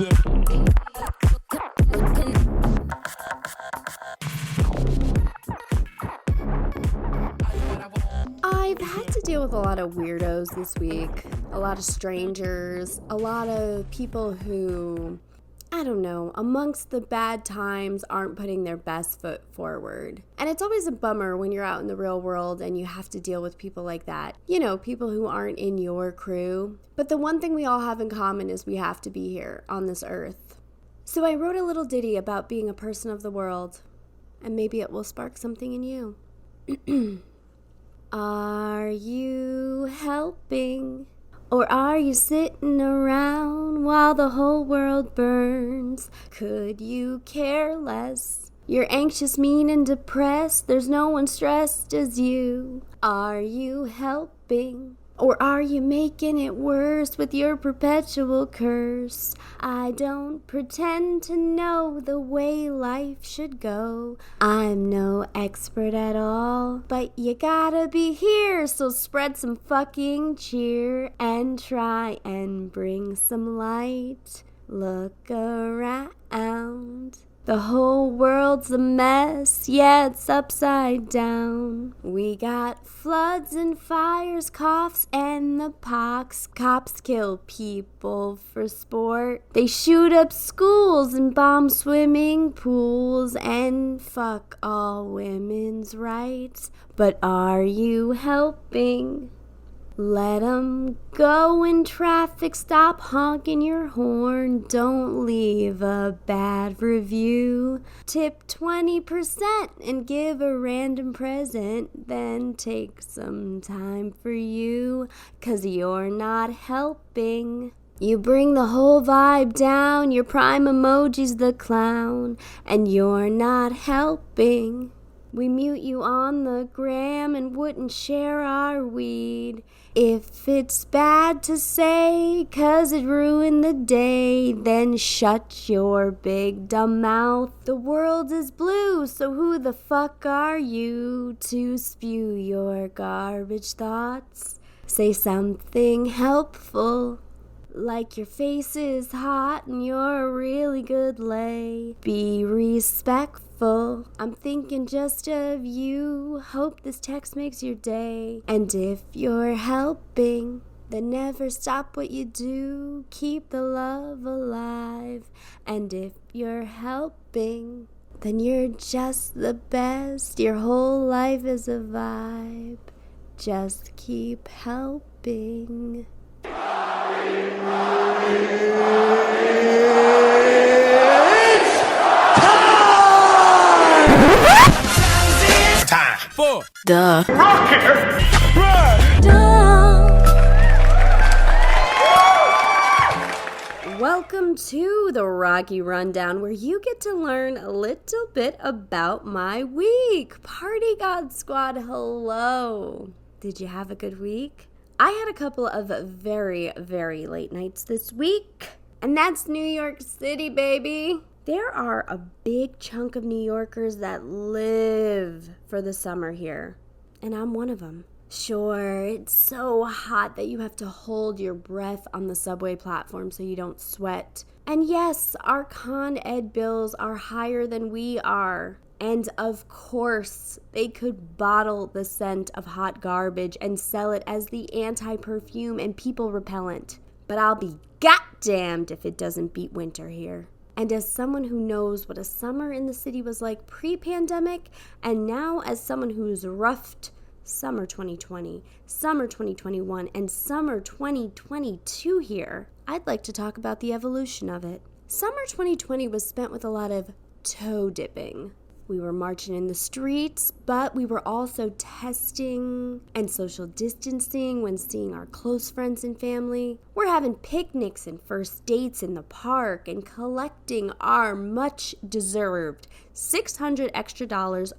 I've had to deal with a lot of weirdos this week, a lot of strangers, a lot of people who, I don't know, amongst the bad times aren't putting their best foot forward. And it's always a bummer when you're out in the real world and you have to deal with people like that. You know, people who aren't in your crew. But the one thing we all have in common is we have to be here on this earth. So I wrote a little ditty about being a person of the world, and maybe it will spark something in you. Are you helping? Or are you sitting around while the whole world burns? Could you care less? You're anxious, mean, and depressed. There's no one stressed as you. Are you helping? Or are you making it worse with your perpetual curse? I don't pretend to know the way life should go. I'm no expert at all, but you gotta be here, so spread some fucking cheer and try and bring some light. Look around. The whole world's a mess, yeah, it's upside down. We got floods and fires, coughs, and the pox. Cops kill people for sport. They shoot up schools and bomb swimming pools and fuck all women's rights. But are you helping? Let 'em go in traffic, stop honking your horn, don't leave a bad review. Tip 20% and give a random present, then take some time for you, 'cause you're not helping. You bring the whole vibe down, your prime emoji's the clown, and you're not helping. We mute you on the gram and wouldn't share our weed. If it's bad to say, 'cause it ruined the day, then shut your big dumb mouth. The world is blue, so who the fuck are you to spew your garbage thoughts? Say something helpful. Like your face is hot and you're a really good lay. Be respectful. I'm thinking just of you. Hope this text makes your day. And if you're helping, then never stop what you do. Keep the love alive. And if you're helping, then you're just the best. Your whole life is a vibe. Just keep helping. Time for the Rocket Welcome to the Rocky Rundown, where you get to learn a little bit about my week. Party God Squad, hello. Did you have a good week? I had a couple of very, very late nights this week, and that's New York City, baby. There are a big chunk of New Yorkers that live for the summer here, and I'm one of them. Sure, it's so hot that you have to hold your breath on the subway platform so you don't sweat. And yes, our con ed bills are higher than we are. And of course, they could bottle the scent of hot garbage and sell it as the anti-perfume and people repellent. But I'll be goddamned if it doesn't beat winter here. And as someone who knows what a summer in the city was like pre-pandemic, and now as someone who's roughed summer 2020, summer 2021, and summer 2022 here, I'd like to talk about the evolution of it. Summer 2020 was spent with a lot of toe dipping. We were marching in the streets, but we were also testing and social distancing when seeing our close friends and family. We're having picnics and first dates in the park and collecting our much-deserved $600 extra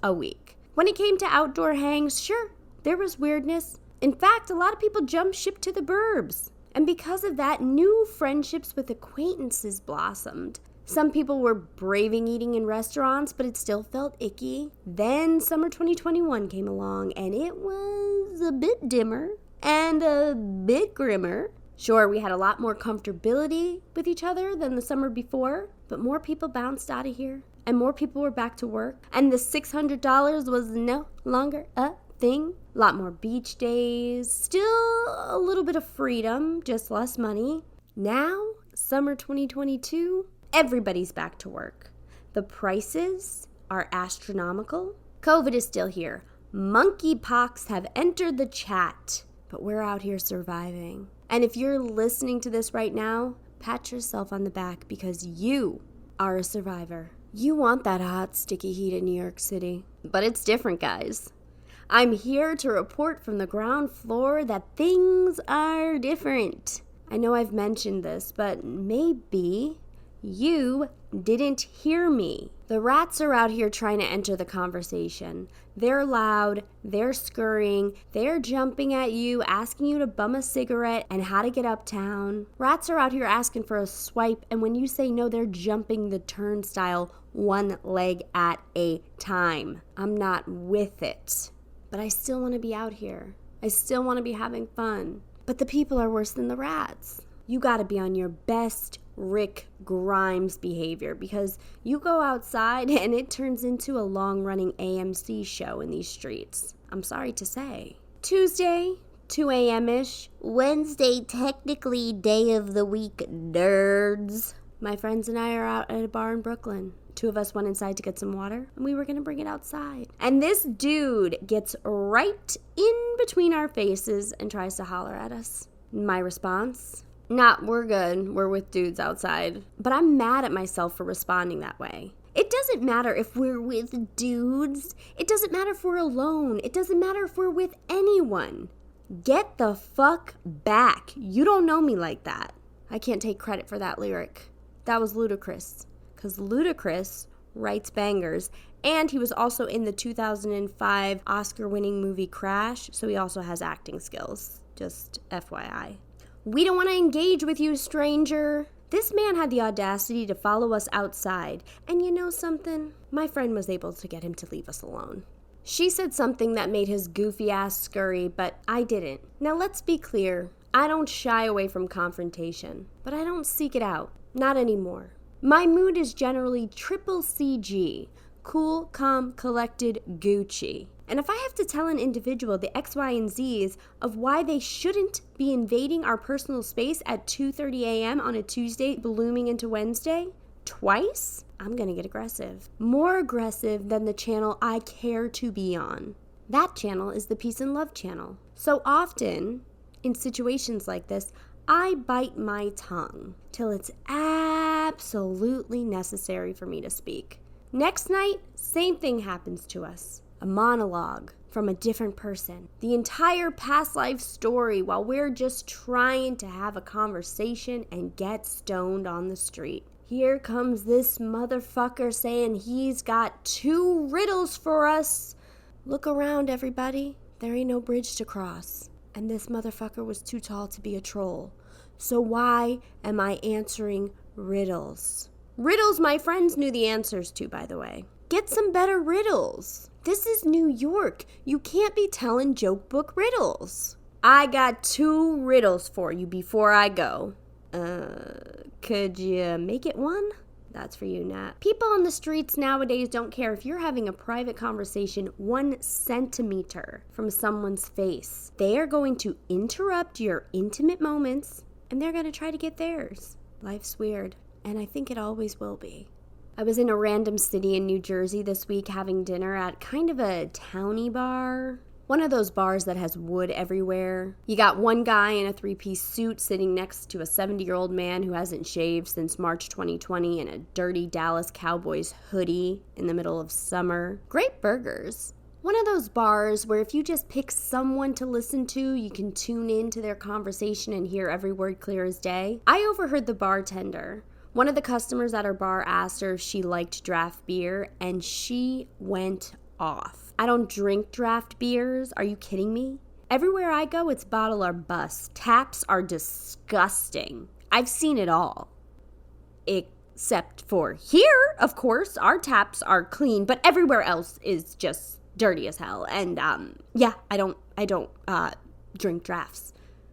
a week. When it came to outdoor hangs, sure, there was weirdness. In fact, a lot of people jumped ship to the burbs. And because of that, new friendships with acquaintances blossomed. Some people were braving eating in restaurants, but it still felt icky. Then summer 2021 came along, and it was a bit dimmer and a bit grimmer. Sure, we had a lot more comfortability with each other than the summer before, but more people bounced out of here, and more people were back to work, and the $600 was no longer a thing. A lot more beach days, still a little bit of freedom, just less money. Now, summer 2022, everybody's back to work. The prices are astronomical. COVID is still here. Monkeypox have entered the chat, but we're out here surviving. And if you're listening to this right now, pat yourself on the back because you are a survivor. You want that hot, sticky heat in New York City. But it's different, guys. I'm here to report from the ground floor that things are different. I know I've mentioned this, but maybe you didn't hear me. The rats are out here trying to enter the conversation. They're loud, they're scurrying, they're jumping at you, asking you to bum a cigarette and how to get uptown. Rats are out here asking for a swipe, and when you say no, they're jumping the turnstile one leg at a time. I'm not with it, but I still want to be out here. I still want to be having fun. But the people are worse than the rats. You got to be on your best Rick Grimes behavior because you go outside and it turns into a long-running AMC show in these streets. I'm sorry to say. Tuesday, 2 a.m.-ish. Wednesday, technically day of the week, nerds. My friends and I are out at a bar in Brooklyn. 2 of us went inside to get some water, and we were going to bring it outside. And this dude gets right in between our faces and tries to holler at us. My response? Nah, we're good. We're with dudes outside. But I'm mad at myself for responding that way. It doesn't matter if we're with dudes. It doesn't matter if we're alone. It doesn't matter if we're with anyone. Get the fuck back. You don't know me like that. I can't take credit for that lyric. That was Ludacris. Because Ludacris writes bangers. And he was also in the 2005 Oscar-winning movie Crash. So he also has acting skills. Just FYI. We don't want to engage with you, stranger. This man had the audacity to follow us outside. And you know something? My friend was able to get him to leave us alone. She said something that made his goofy ass scurry, but I didn't. Now let's be clear. I don't shy away from confrontation, but I don't seek it out. Not anymore. My mood is generally triple CG. Cool, calm, collected, Gucci. And if I have to tell an individual the X, Y, and Z's of why they shouldn't be invading our personal space at 2:30 a.m. on a Tuesday blooming into Wednesday, twice, I'm gonna get aggressive. More aggressive than the channel I care to be on. That channel is the Peace and Love channel. So often, in situations like this, I bite my tongue till it's absolutely necessary for me to speak. Next night, same thing happens to us. A monologue from a different person. The entire past life story while we're just trying to have a conversation and get stoned on the street. Here comes this motherfucker saying he's got 2 riddles for us. Look around, everybody. There ain't no bridge to cross. And this motherfucker was too tall to be a troll. So why am I answering riddles? Riddles my friends knew the answers to, by the way. Get some better riddles. This is New York. You can't be telling joke book riddles. I got 2 riddles for you before I go. Could you make it 1? That's for you, Nat. People on the streets nowadays don't care if you're having a private conversation 1 centimeter from someone's face. They are going to interrupt your intimate moments, and they're going to try to get theirs. Life's weird, and I think it always will be. I was in a random city in New Jersey this week having dinner at kind of a towny bar. One of those bars that has wood everywhere. You got one guy in a 3-piece suit sitting next to a 70-year-old man who hasn't shaved since March 2020 in a dirty Dallas Cowboys hoodie in the middle of summer. Great burgers. One of those bars where if you just pick someone to listen to, you can tune into their conversation and hear every word clear as day. I overheard the bartender. One of the customers at our bar asked her if she liked draft beer, and she went off. I don't drink draft beers. Are you kidding me? Everywhere I go, it's bottle or bust. Taps are disgusting. I've seen it all. Except for here, of course, our taps are clean, but everywhere else is just dirty as hell. And yeah, I don't drink drafts.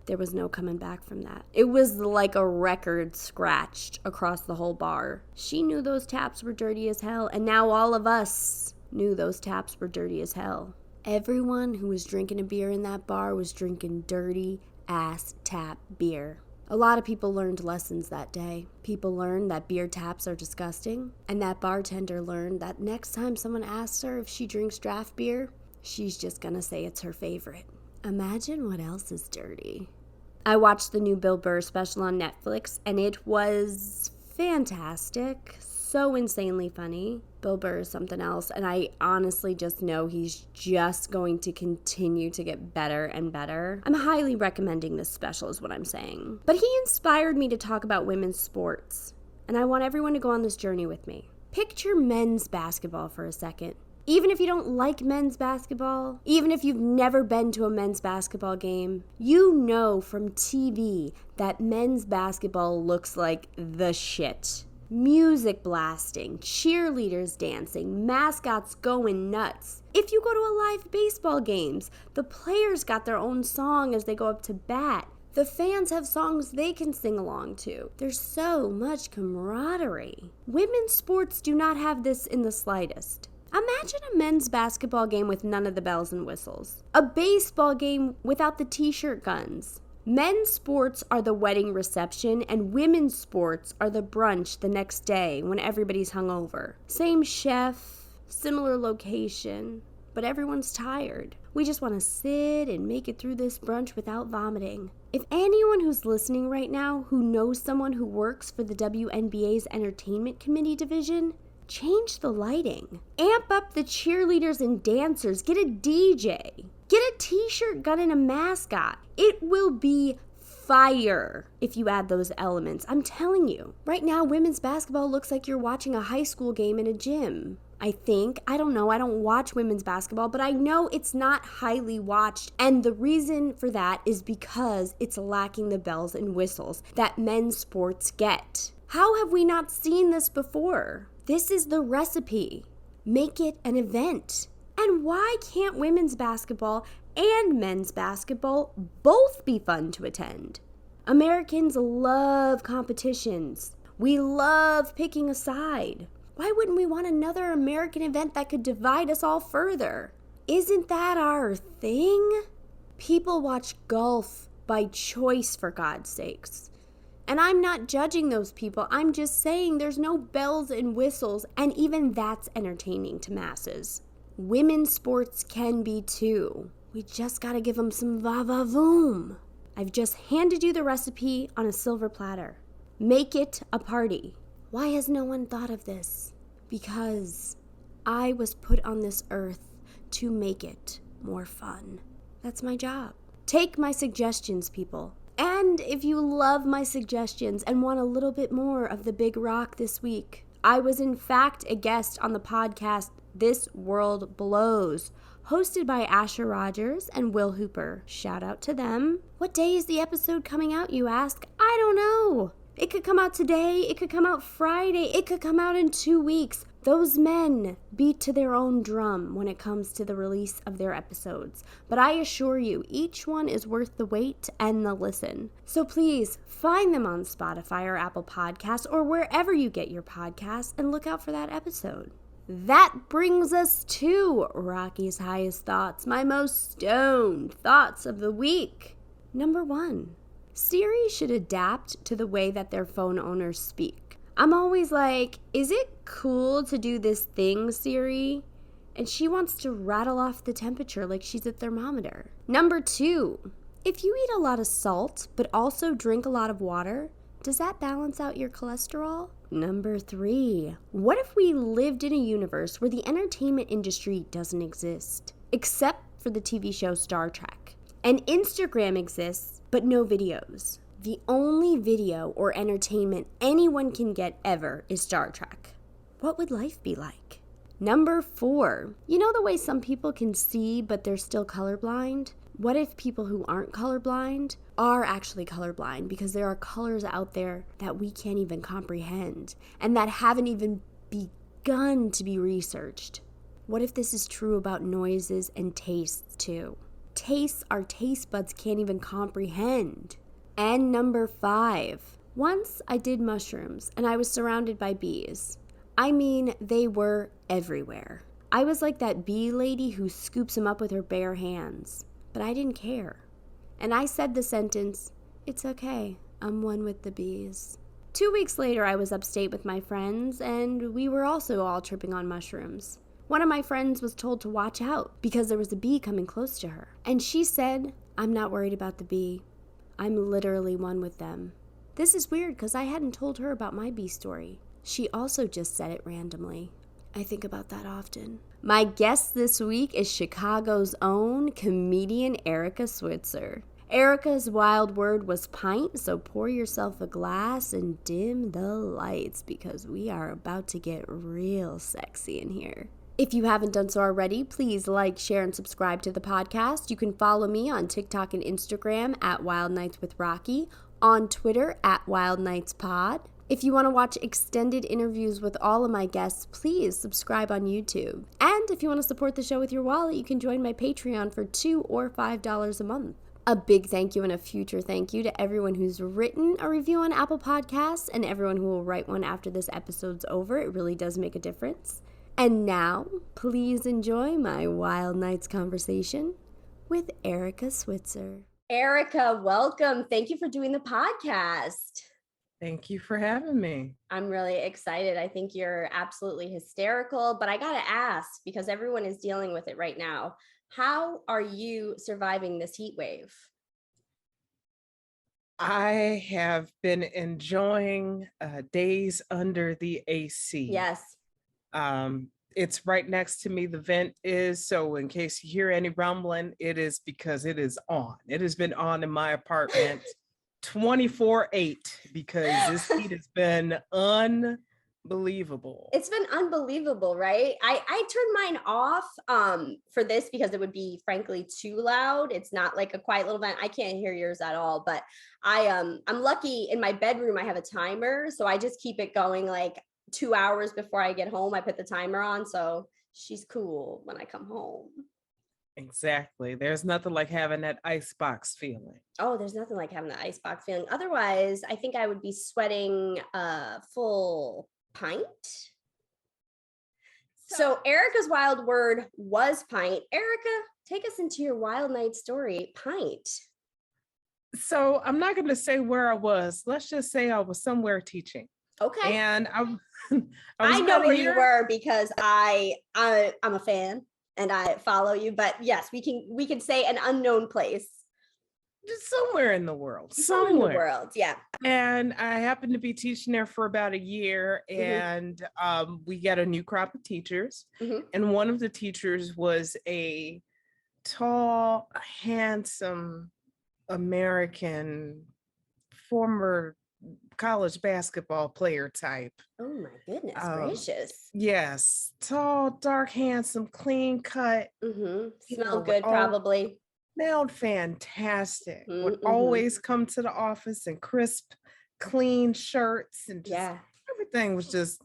There was no coming back from that. It was like a record scratched across the whole bar. She knew those taps were dirty as hell, and now all of us knew those taps were dirty as hell. Everyone who was drinking a beer in that bar was drinking dirty ass tap beer. A lot of people learned lessons that day. People learned that beer taps are disgusting, and that bartender learned that next time someone asks her if she drinks draft beer, she's just gonna say it's her favorite. Imagine what else is dirty. I watched the new Bill Burr special on Netflix, and it was fantastic. So insanely funny. Bill Burr is something else, and I honestly just know he's just going to continue to get better and better. I'm highly recommending this special is what I'm saying. But he inspired me to talk about women's sports, and I want everyone to go on this journey with me. Picture men's basketball for a second. Even if you don't like men's basketball, even if you've never been to a men's basketball game, you know from TV that men's basketball looks like the shit. Music blasting, cheerleaders dancing, mascots going nuts. If you go to a live baseball games, the players got their own song as they go up to bat. The fans have songs they can sing along to. There's so much camaraderie. Women's sports do not have this in the slightest. Imagine a men's basketball game with none of the bells and whistles. A baseball game without the t-shirt guns. Men's sports are the wedding reception, and women's sports are the brunch the next day when everybody's hungover. Same chef, similar location, but everyone's tired. We just want to sit and make it through this brunch without vomiting. If anyone who's listening right now who knows someone who works for the WNBA's Entertainment Committee division, change the lighting. Amp up the cheerleaders and dancers. Get a DJ. Get a t-shirt gun and a mascot. It will be fire if you add those elements. I'm telling you. Right now, women's basketball looks like you're watching a high school game in a gym. I think. I don't know. I don't watch women's basketball, but I know it's not highly watched. And the reason for that is because it's lacking the bells and whistles that men's sports get. How have we not seen this before? This is the recipe. Make it an event. And why can't women's basketball and men's basketball both be fun to attend? Americans love competitions. We love picking a side. Why wouldn't we want another American event that could divide us all further? Isn't that our thing? People watch golf by choice, for God's sakes. And I'm not judging those people. I'm just saying there's no bells and whistles, and even that's entertaining to masses. Women's sports can be too. We just gotta give them some va-va-voom. I've just handed you the recipe on a silver platter. Make it a party. Why has no one thought of this? Because I was put on this earth to make it more fun. That's my job. Take my suggestions, people. And if you love my suggestions and want a little bit more of the big rock this week, I was in fact a guest on the podcast This World Blows, hosted by Asher Rogers and Will Hooper. Shout out to them. What day is the episode coming out, you ask? I don't know. It could come out today. It could come out Friday. It could come out in 2 weeks. Those men beat to their own drum when it comes to the release of their episodes. But I assure you, each one is worth the wait and the listen. So please find them on Spotify or Apple Podcasts or wherever you get your podcasts and look out for that episode. That brings us to Rocky's highest thoughts, my most stoned thoughts of the week. Number 1, Siri should adapt to the way that their phone owners speak. I'm always like, is it cool to do this thing, Siri? And she wants to rattle off the temperature like she's a thermometer. Number 2, if you eat a lot of salt but also drink a lot of water, does that balance out your cholesterol? Number 3, what if we lived in a universe where the entertainment industry doesn't exist, except for the TV show Star Trek? And Instagram exists, but no videos. The only video or entertainment anyone can get ever is Star Trek. What would life be like? Number 4, you know the way some people can see but they're still colorblind? What if people who aren't colorblind are actually colorblind because there are colors out there that we can't even comprehend and that haven't even begun to be researched? What if this is true about noises and tastes too? tastes our taste buds can't even comprehend. And number 5. Once I did mushrooms and I was surrounded by bees. I mean, they were everywhere. I was like that bee lady who scoops them up with her bare hands. But I didn't care. And I said the sentence, "It's okay, I'm one with the bees." 2 weeks later, I was upstate with my friends, and we were also all tripping on mushrooms. One of my friends was told to watch out because there was a bee coming close to her. And she said, "I'm not worried about the bee. I'm literally one with them." This is weird because I hadn't told her about my bee story. She also just said it randomly. I think about that often. My guest this week is Chicago's own comedian Erica Switzer. Erica's wild word was pint, so pour yourself a glass and dim the lights because we are about to get real sexy in here. If you haven't done so already, please like, share, and subscribe to the podcast. You can follow me on TikTok and Instagram at Wild Nights with Rocky, on Twitter at Wild Nights Pod. If you want to watch extended interviews with all of my guests, please subscribe on YouTube. And if you want to support the show with your wallet, you can join my Patreon for $2 or $5 a month. A big thank you and a future thank you to everyone who's written a review on Apple Podcasts and everyone who will write one after this episode's over. It really does make a difference. And now, please enjoy my Wild Nights conversation with Erica Switzer. Erica, welcome. Thank you for doing the podcast. Thank you for having me. I'm really excited. I think you're absolutely hysterical, but I got to ask, because everyone is dealing with it right now, how are you surviving this heat wave? I have been enjoying days under the AC. Yes. It's right next to me. The vent is, so in case you hear any rumbling, it is because it is on. It has been on in my apartment 24/8 because this heat has been unbelievable. It's been unbelievable, right? I turned mine off for this because it would be frankly too loud. It's not like a quiet little vent. I can't hear yours at all, but I'm lucky in my bedroom I have a timer, so I just keep it going like 2 hours before I get home. I put the timer on, so she's cool when I come home. Exactly. There's nothing like having that icebox feeling. Oh, there's nothing like having the icebox feeling. Otherwise, I think I would be sweating a full pint. So Erica's wild word was pint. Erica, take us into your wild night story, pint. So I'm not going to say where I was. Let's just say I was somewhere teaching. Okay. And I know where you were because I'm a fan and I follow you. But yes, we can say an unknown place. Just somewhere in the world. Somewhere in the world, yeah. And I happened to be teaching there for about a year, and we got a new crop of teachers. Mm-hmm. And one of the teachers was a tall, handsome American former college basketball player type. Oh my goodness gracious. Yes. Tall, dark, handsome, clean cut. Mm-hmm. Smelled good, probably. Smelled fantastic. Mm-hmm. Would always come to the office in crisp, clean shirts, and just everything was just.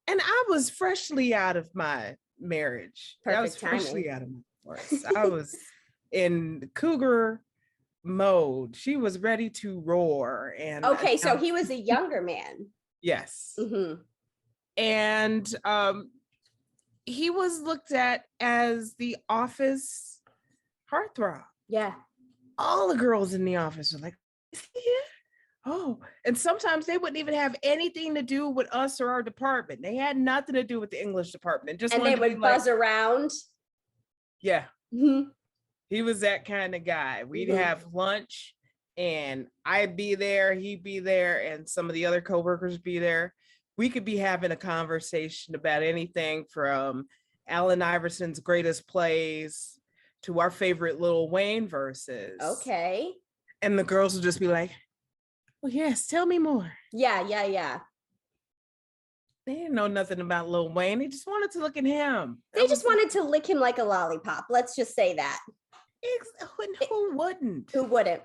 And I was freshly out of my marriage. Perfect I was timing. freshly out of my divorce. I was in cougar mode. She was ready to roar. And okay, so he was a younger man. Yes. Mm-hmm. And he was looked at as the office heartthrob. Yeah. All the girls in the office were like, yeah. Oh, and sometimes they wouldn't even have anything to do with us or our department. They had nothing to do with the English department. Just and they would buzz around. Yeah. Mm-hmm. He was that kind of guy. We'd have lunch and I'd be there, he'd be there, and some of the other coworkers be there. We could be having a conversation about anything from Allen Iverson's greatest plays to our favorite Lil Wayne verses. Okay. And the girls would just be like, well, yes, tell me more. Yeah. They didn't know nothing about Lil Wayne. They just wanted to look at him. They just wanted to lick him like a lollipop. Let's just say that. Who wouldn't? Who wouldn't?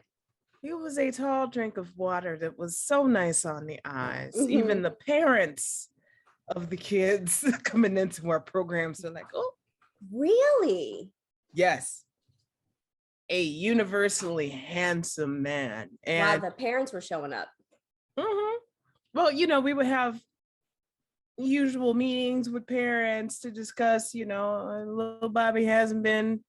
He was a tall drink of water that was so nice on the eyes. Mm-hmm. Even the parents of the kids coming into our programs are like, oh. Really? Yes. a universally handsome man. And wow, the parents were showing up. Well, we would have usual meetings with parents to discuss, little Bobby hasn't been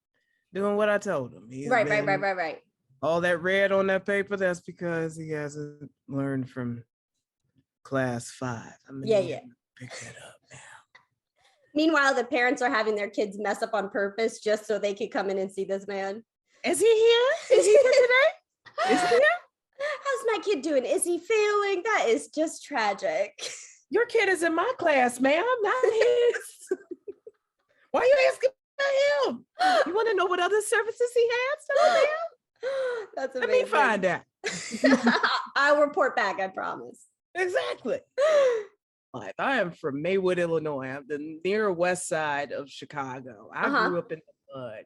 doing what I told him. He's Right. All that red on that paper, that's because he hasn't learned from class 5. I'm gonna need him to pick that up now. Meanwhile, the parents are having their kids mess up on purpose just so they could come in and see this man. Is he here? Is he here today? Is he here? How's my kid doing? Is he failing? That is just tragic. Your kid is in my class, ma'am, not his. Why are you asking about him? You want to know what other services he has? That's amazing. Let me find out. I'll report back, I promise. Exactly. I am from Maywood, Illinois. I'm the near west side of Chicago. I grew up in the mud.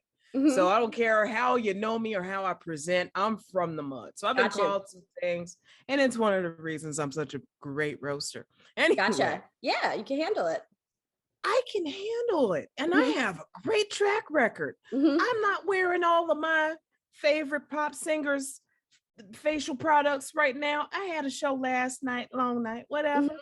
So I don't care how you know me or how I present, I'm from the mud. So I've been called some things, and it's one of the reasons I'm such a great roaster. Anyway, gotcha. Yeah, you can handle it. I can handle it, and I have a great track record. I'm not wearing all of my favorite pop singers' facial products right now. I had a show last night, long night, whatever.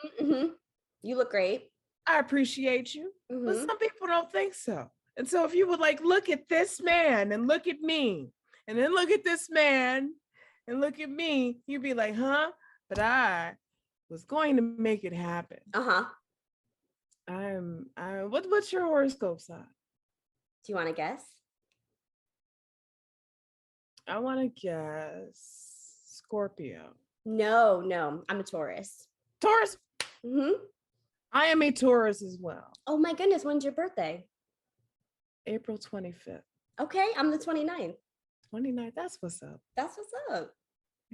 You look great. I appreciate you, but some people don't think so. And so if you would look at this man and look at me, and then look at this man and look at me, you'd be like, huh? But I was going to make it happen. What's your horoscope sign? Do you want to guess? I want to guess Scorpio. No, I'm a Taurus. Taurus? I am a Taurus as well. Oh my goodness, when's your birthday? April 25th. Okay, I'm the 29th. 29th, that's what's up. That's what's up.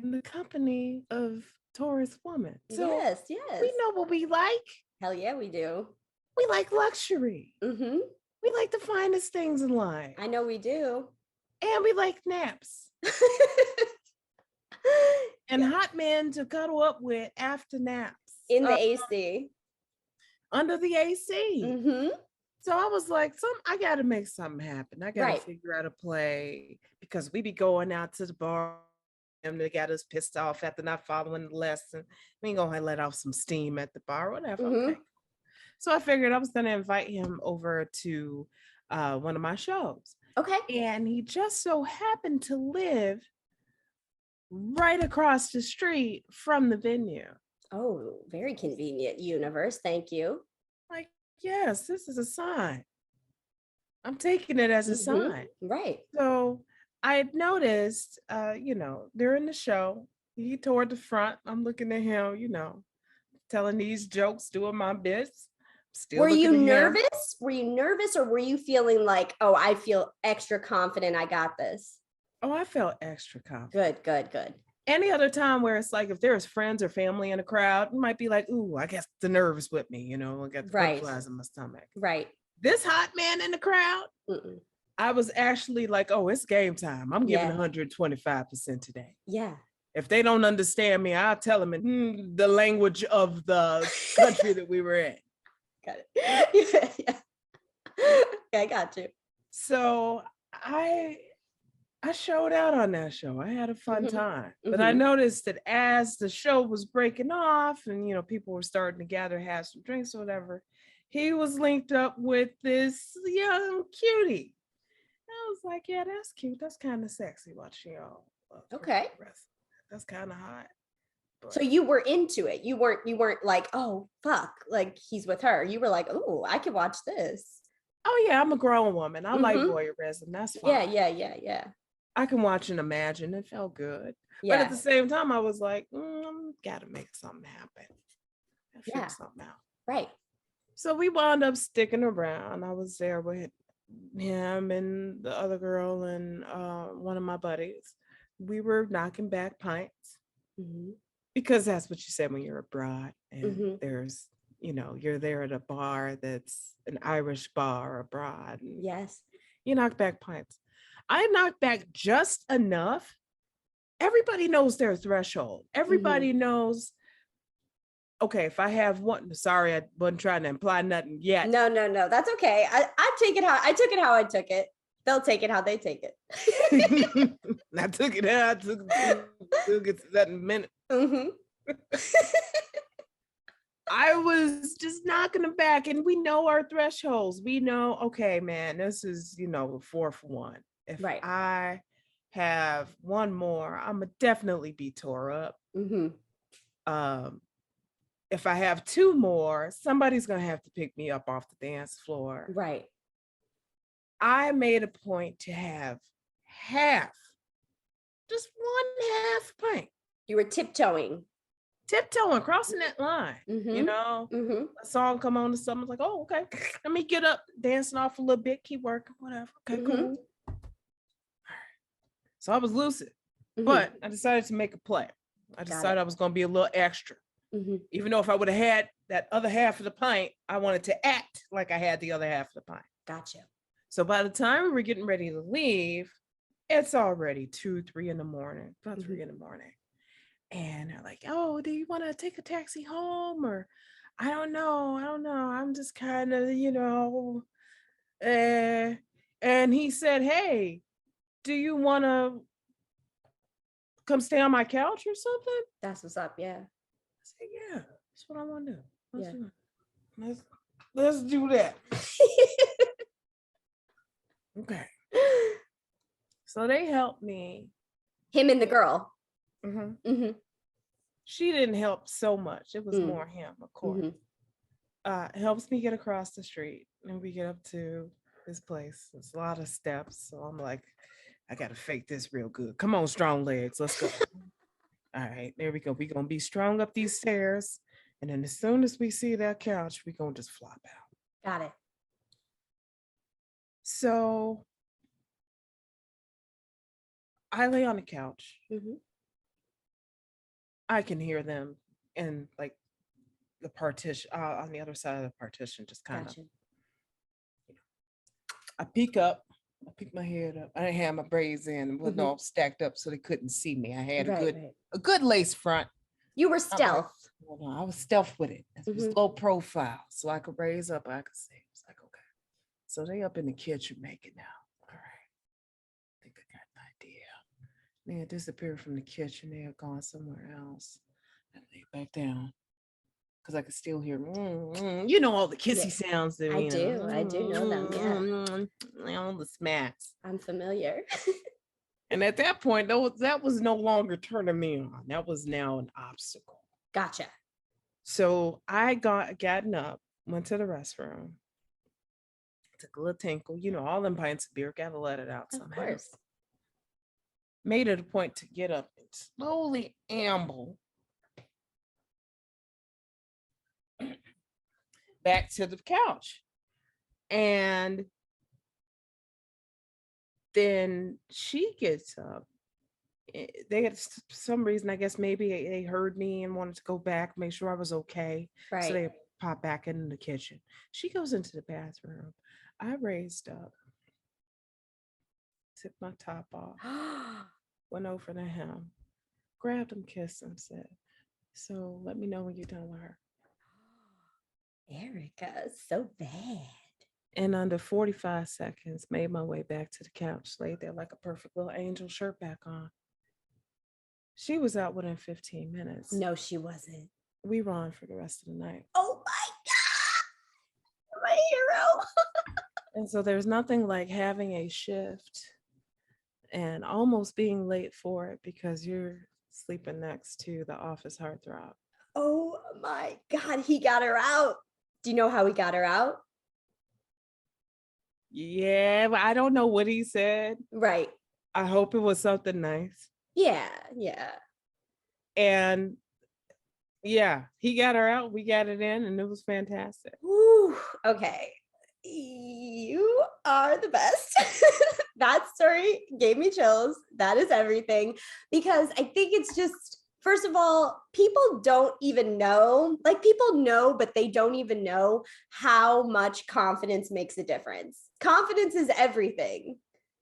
In the company of Taurus woman. So yes. we know what we like. Hell yeah, we do. We like luxury. We like the finest things in life. I know we do. And we like naps. And hot men to cuddle up with after naps. In the AC. Under the AC. So I was like, I got to make something happen. I got to figure out a play, because we be going out to the bar and they got us pissed off after not following the lesson. We ain't gonna let off some steam at the bar, whatever. Okay. So I figured I was going to invite him over to one of my shows. Okay. And he just so happened to live right across the street from the venue. Oh, very convenient, universe. Thank you. Like, yes, this is a sign. I'm taking it as a sign. Right. So I had noticed, during the show, he toward the front. I'm looking at him, telling these jokes, doing my bits. Were you nervous? Were you nervous, or were you feeling like, oh, I feel extra confident, I got this? Oh, I felt extra confident. Good. Any other time where it's like, if there's friends or family in a crowd, you might be like, ooh, I guess the nerves with me, I got the butterflies in my stomach. Right. This hot man in the crowd, I was actually like, oh, it's game time. I'm giving 125% today. Yeah. If they don't understand me, I'll tell them in the language of the country that we were in. Got it. Yeah, I got you. So I showed out on that show. I had a fun time. But I noticed that as the show was breaking off and, people were starting to gather, have some drinks or whatever, he was linked up with this young cutie. I was like, yeah, that's cute. That's kind of sexy watching y'all. Okay. That's kind of hot. But so you were into it. You weren't like, oh, fuck, like he's with her. You were like, oh, I could watch this. Oh, yeah, I'm a grown woman. I like voyeurism. That's fine. Yeah. I can watch and imagine. It felt good. Yeah. But at the same time, I was like, gotta make something happen. Figure something out. Right. So we wound up sticking around. I was there with him and the other girl and one of my buddies. We were knocking back pints because that's what you said when you're abroad and there's, you're there at a bar that's an Irish bar abroad. And yes. You knock back pints. I knocked back just enough. Everybody knows their threshold. Everybody knows, okay, if I have one, sorry, I wasn't trying to imply nothing yet. No. That's okay. I took it how I took it. They'll take it how they take it. I took it out. We'll get to that in a minute. Mm-hmm. I was just knocking them back, and we know our thresholds. We know, okay, man, this is, the fourth one. If I have one more, I'm gonna definitely be tore up. Mm-hmm. If I have two more, somebody's gonna have to pick me up off the dance floor. Right. I made a point to have just one half pint. You were tiptoeing, crossing that line. Mm-hmm. A song come on to something like, oh, okay, let me get up, dancing off a little bit, keep working, whatever. Okay, cool. All right. So I was lucid, but I decided to make a play. I decided I was going to be a little extra. Even though if I would have had that other half of the pint, I wanted to act like I had the other half of the pint. Gotcha. So by the time we were getting ready to leave, it's already 2, 3 in the morning, about 3 in the morning. And they're like, oh, do you want to take a taxi home? Or I don't know. I'm just kind of, and he said, hey, do you want to come stay on my couch or something? That's what's up. Yeah. I said, yeah, that's what I want to do. Let's do that. Okay. So they helped me. Him and the girl. She didn't help so much. It was more him, of course. Helps me get across the street, and we get up to this place. It's a lot of steps, so I'm like, I gotta fake this real good. Come on, strong legs, let's go. All right, there we go. We're gonna be strong up these stairs, and then as soon as we see that couch, we're gonna just flop out. Got it. So I lay on the couch. I can hear them in like the partition on the other side of the partition, just kind of. I peek up. I peek my head up. I didn't have my braids in, wasn't all stacked up so they couldn't see me. I had a good lace front. You were stealth. I was stealth with it. It was low profile, so I could raise up. I could see. It's like, okay. So they up in the kitchen making out. All right. I think I got an idea. They had disappeared from the kitchen. They had gone somewhere else. And they back down. Because I could still hear, all the kissy sounds. That, I do know them, all the smacks. I'm familiar. And at that point, that was no longer turning me on. That was now an obstacle. Gotcha. So I gotten up, went to the restroom, took a little tinkle. All them pints of beer, gotta let it out somehow. Of course. Made it a point to get up and slowly amble back to the couch. And then she gets up. They had some reason, I guess maybe they heard me and wanted to go back, make sure I was okay. Right. So they pop back in the kitchen. She goes into the bathroom. I raised up, took my top off, went over to him, grabbed him, kissed him, said, so let me know when you're done with her. Erica, so bad. And under 45 seconds, made my way back to the couch, laid there like a perfect little angel, shirt back on. She was out within 15 minutes. No, she wasn't. We were on for the rest of the night. Oh my God, my hero. And so there's nothing like having a shift and almost being late for it because you're sleeping next to the office heartthrob. Oh my God, he got her out. Do you know how he got her out? Yeah, but I don't know what he said. Right. I hope it was something nice. Yeah. And yeah, he got her out. We got it in, and it was fantastic. Ooh, okay. You are the best. That story gave me chills. That is everything. Because I think it's just, first of all, people don't even know, like people know, but they don't even know how much confidence makes a difference. Confidence is everything.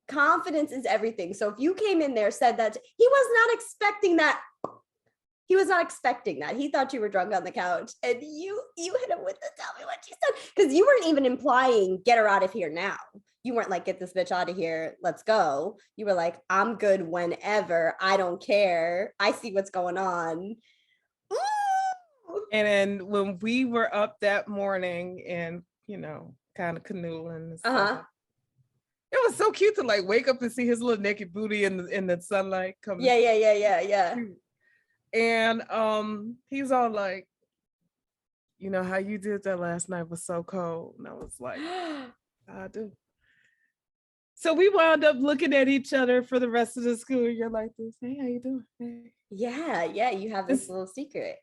Confidence is everything. So if you came in there, said that, he was not expecting that. He was not expecting that. He thought you were drunk on the couch, and you hit him with the tell me what she said, because you weren't even implying get her out of here now. You weren't like, get this bitch out of here, let's go. You were like, I'm good whenever. I don't care. I see what's going on. Ooh. And then when we were up that morning and, kind of canoodling and stuff, it was so cute to like wake up and see his little naked booty in the sunlight coming. Yeah. And he's all like, how you did that last night was so cold. And I was like, I do. So we wound up looking at each other for the rest of the school year like this. Hey, how you doing? Hey. Yeah. You have this little secret.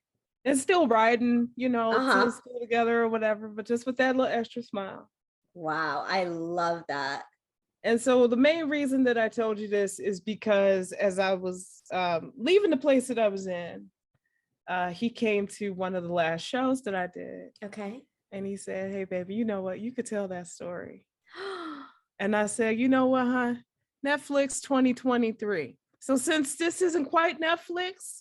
And still riding, to the school together or whatever, but just with that little extra smile. Wow, I love that. And so the main reason that I told you this is because as I was leaving the place that I was in, he came to one of the last shows that I did. Okay. And he said, hey, baby, you know what? You could tell that story. And I said, you know what, huh? Netflix 2023. So since this isn't quite Netflix,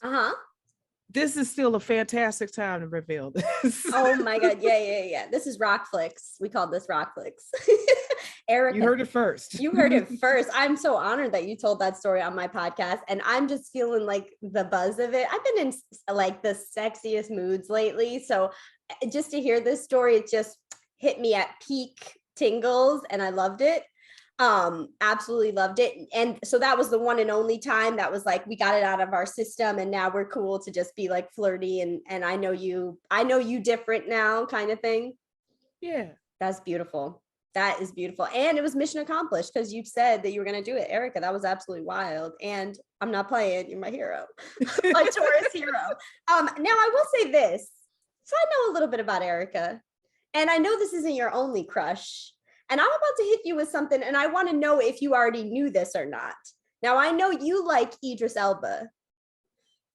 this is still a fantastic time to reveal this. Oh my God. Yeah. This is Rockflix. We called this Rockflix. Erica, you heard it first. You heard it first. I'm so honored that you told that story on my podcast, and I'm just feeling like the buzz of it. I've been in like the sexiest moods lately. So just to hear this story, it just hit me at peak tingles, and I loved it. Absolutely loved it. And so that was the one and only time that was like, we got it out of our system, and now we're cool to just be like flirty. And I know you different now kind of thing. Yeah. That's beautiful. That is beautiful. And it was mission accomplished because you said that you were going to do it. Erica, that was absolutely wild. And I'm not playing. You're my hero, my Taurus hero. Now I will say this. So I know a little bit about Erica, and I know this isn't your only crush. And I'm about to hit you with something, and I want to know if you already knew this or not. Now, I know you like Idris Elba.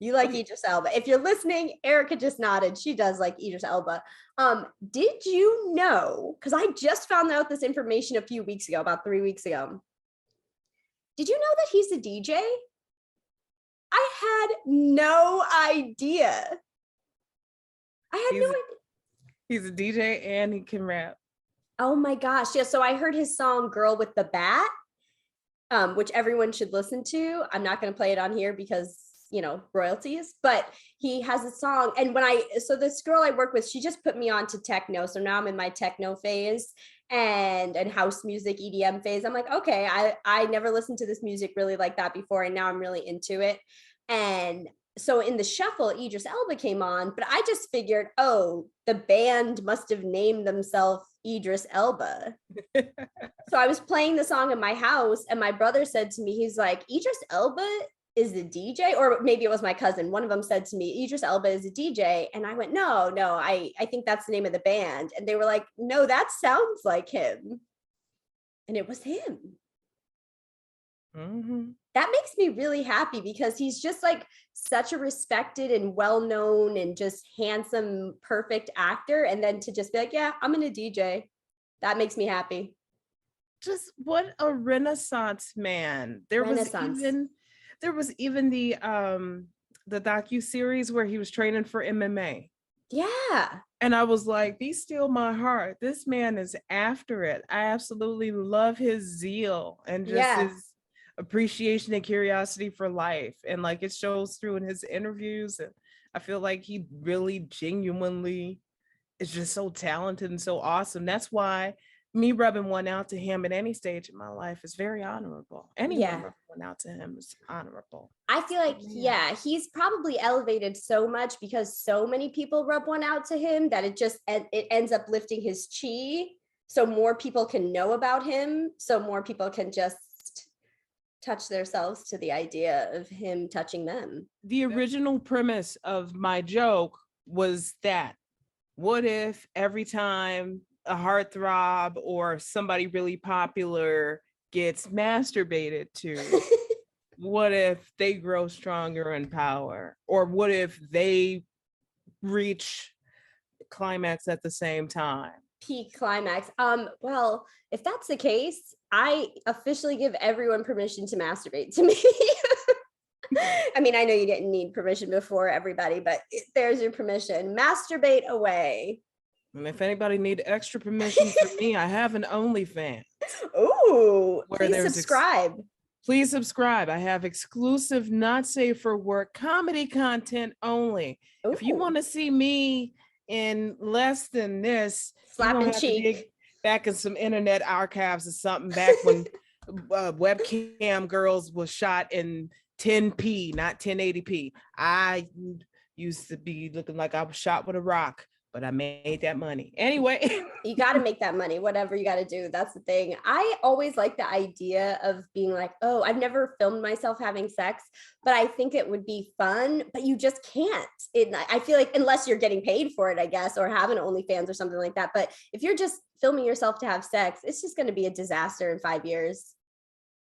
Idris Elba. If you're listening, Erica just nodded. She does like Idris Elba. Did you know, because I just found out this information a few weeks ago, about 3 weeks ago. Did you know that he's a DJ? I had no idea. He's a DJ and he can rap. Oh my gosh. Yeah. So I heard his song Girl with the Bat, which everyone should listen to. I'm not going to play it on here because, royalties, but he has a song. And so this girl I work with, she just put me on to techno. So now I'm in my techno phase and house music, EDM phase. I'm like, okay, I never listened to this music really like that before. And now I'm really into it. And so in the shuffle, Idris Elba came on, but I just figured, oh, the band must have named themselves Idris Elba. So I was playing the song in my house, and my brother said to me, he's like, Idris Elba is the DJ? Or maybe it was my cousin. One of them said to me, Idris Elba is a DJ. And I went, no, I think that's the name of the band. And they were like, no, that sounds like him. And it was him. Mm-hmm. That makes me really happy because he's just like such a respected and well-known and just handsome, perfect actor. And then to just be like, yeah, I'm gonna DJ. That makes me happy. Just what a Renaissance man. There was even the docu-series where he was training for MMA. Yeah. And I was like, be still my heart. This man is after it. I absolutely love his zeal and just his appreciation and curiosity for life. And like it shows through in his interviews. And I feel like he really genuinely is just so talented and so awesome. That's why me rubbing one out to him at any stage in my life is very honorable. Anyone rubbing one out to him is honorable. I feel like, he's probably elevated so much because so many people rub one out to him that it ends up lifting his chi. So more people can know about him. So more people can just touch themselves to the idea of him touching them. The original premise of my joke was that, what if every time a heartthrob or somebody really popular gets masturbated to, what if they grow stronger in power? Or what if they reach climax at the same time? Peak climax. Well, if that's the case, I officially give everyone permission to masturbate to me. I mean, I know you didn't need permission before everybody, but there's your permission. Masturbate away. And if anybody need extra permission for me, I have an OnlyFans. Ooh, Where please there's subscribe. Please subscribe. I have exclusive, not safe for work comedy content only. Ooh. If you want to see me in less than this, Slapping you have cheek. to dig back in some internet archives or something back when webcam girls was shot in 10p, not 1080p. I used to be looking like I was shot with a rock, but I made that money. Anyway. You got to make that money, whatever you got to do. That's the thing. I always like the idea of being like, oh, I've never filmed myself having sex, but I think it would be fun, but you just can't. I feel like unless you're getting paid for it, I guess, or have an OnlyFans or something like that. But if you're just filming yourself to have sex, it's just going to be a disaster in 5 years.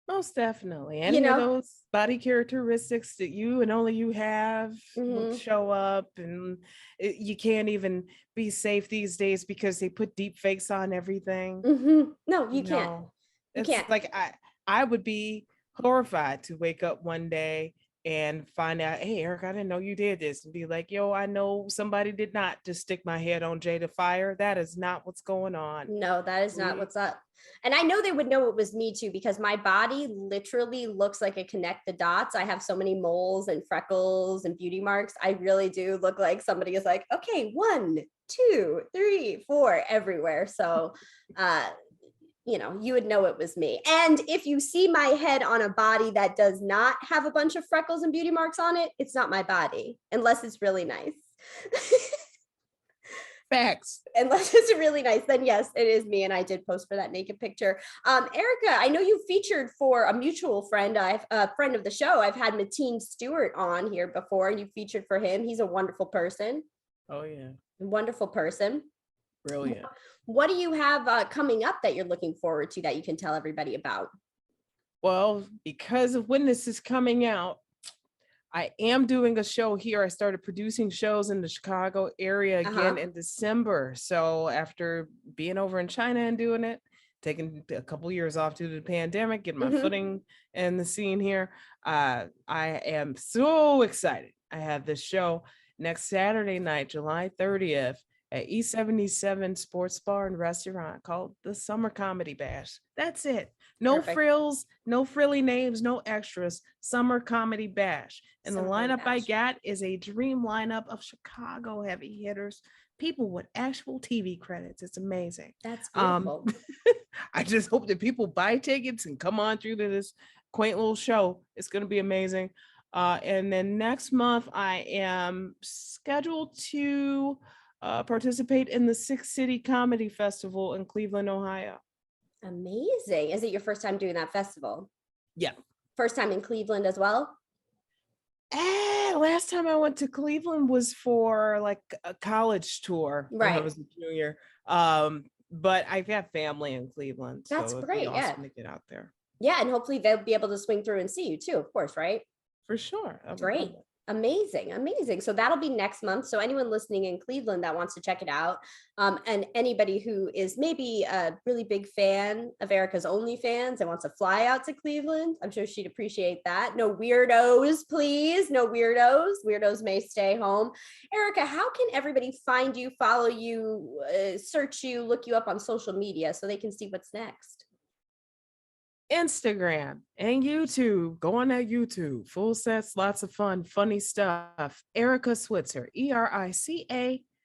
Most definitely. Any of those body characteristics that you and only you have will show up, and you can't even be safe these days because they put deep fakes on everything. No, you can't. It's like I would be horrified to wake up one day and find out, hey, Erica, I didn't know you did this, and be like, yo, I know somebody did not just stick my head on Jada Fire. That is not what's going on. No, that is not what's up. And I know they would know it was me too, because my body literally looks like a connect the dots. I have so many moles and freckles and beauty marks. I really do look like somebody is like, okay, 1, 2, 3, 4 everywhere. So, you would know it was me. And if you see my head on a body that does not have a bunch of freckles and beauty marks on it, it's not my body, unless it's really nice. Facts. Unless it's really nice, then yes, it is me. And I did post for that naked picture. Erica, I know you featured for a mutual friend, a friend of the show. I've had Mateen Stewart on here before, and you featured for him. He's a wonderful person. Oh, yeah. Wonderful person. Brilliant. What do you have coming up that you're looking forward to that you can tell everybody about? Well, because of when this is coming out, I am doing a show here. I started producing shows in the Chicago area again in December. So after being over in China and doing it, taking a couple years off due to the pandemic, getting my footing in the scene here, I am so excited. I have this show next Saturday night, July 30th, at E77 Sports Bar and Restaurant called the Summer Comedy Bash. That's it. No frills, no frilly names, no extras. Summer Comedy Bash. And the lineup I got is a dream lineup of Chicago heavy hitters, people with actual TV credits. It's amazing. That's beautiful. I just hope that people buy tickets and come on through to this quaint little show. It's going to be amazing. And then next month, I am scheduled to participate in the Six City Comedy Festival in Cleveland, Ohio. Amazing. Is it your first time doing that festival? Yeah. First time in Cleveland as well? Last time I went to Cleveland was for like a college tour. Right. When I was a junior. But I've got family in Cleveland. That's so great. It'd be awesome to get out there. Yeah. And hopefully they'll be able to swing through and see you too, of course, right? For sure. Great. Amazing. So that'll be next month. So anyone listening in Cleveland that wants to check it out, and anybody who is maybe a really big fan of Erica's OnlyFans and wants to fly out to Cleveland, I'm sure she'd appreciate that. No weirdos, please. No weirdos. Weirdos may stay home. Erica, how can everybody find you, follow you, search you, look you up on social media so they can see what's next? Instagram and YouTube. Go on that YouTube. Full sets, lots of fun, funny stuff. Erica Switzer, EricA Switzer.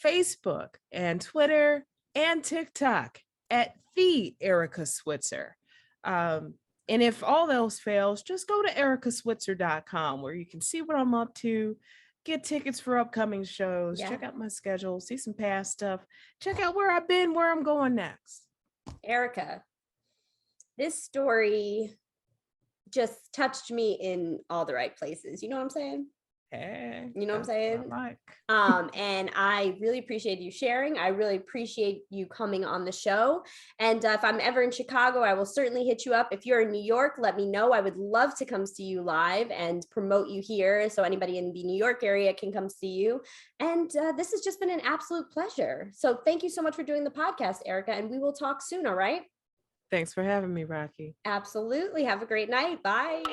Facebook and Twitter and TikTok at the Erica Switzer. And if all else fails, just go to ericaswitzer.com where you can see what I'm up to, get tickets for upcoming shows, check out my schedule, see some past stuff, check out where I've been, where I'm going next. Erica, this story just touched me in all the right places. You know what I'm saying? Hey, you know what I'm saying? Like. And I really appreciate you sharing. I really appreciate you coming on the show. And if I'm ever in Chicago, I will certainly hit you up. If you're in New York, let me know. I would love to come see you live and promote you here so anybody in the New York area can come see you. And this has just been an absolute pleasure. So thank you so much for doing the podcast, Erica, and we will talk soon, all right? Thanks for having me, Rocky. Absolutely. Have a great night. Bye.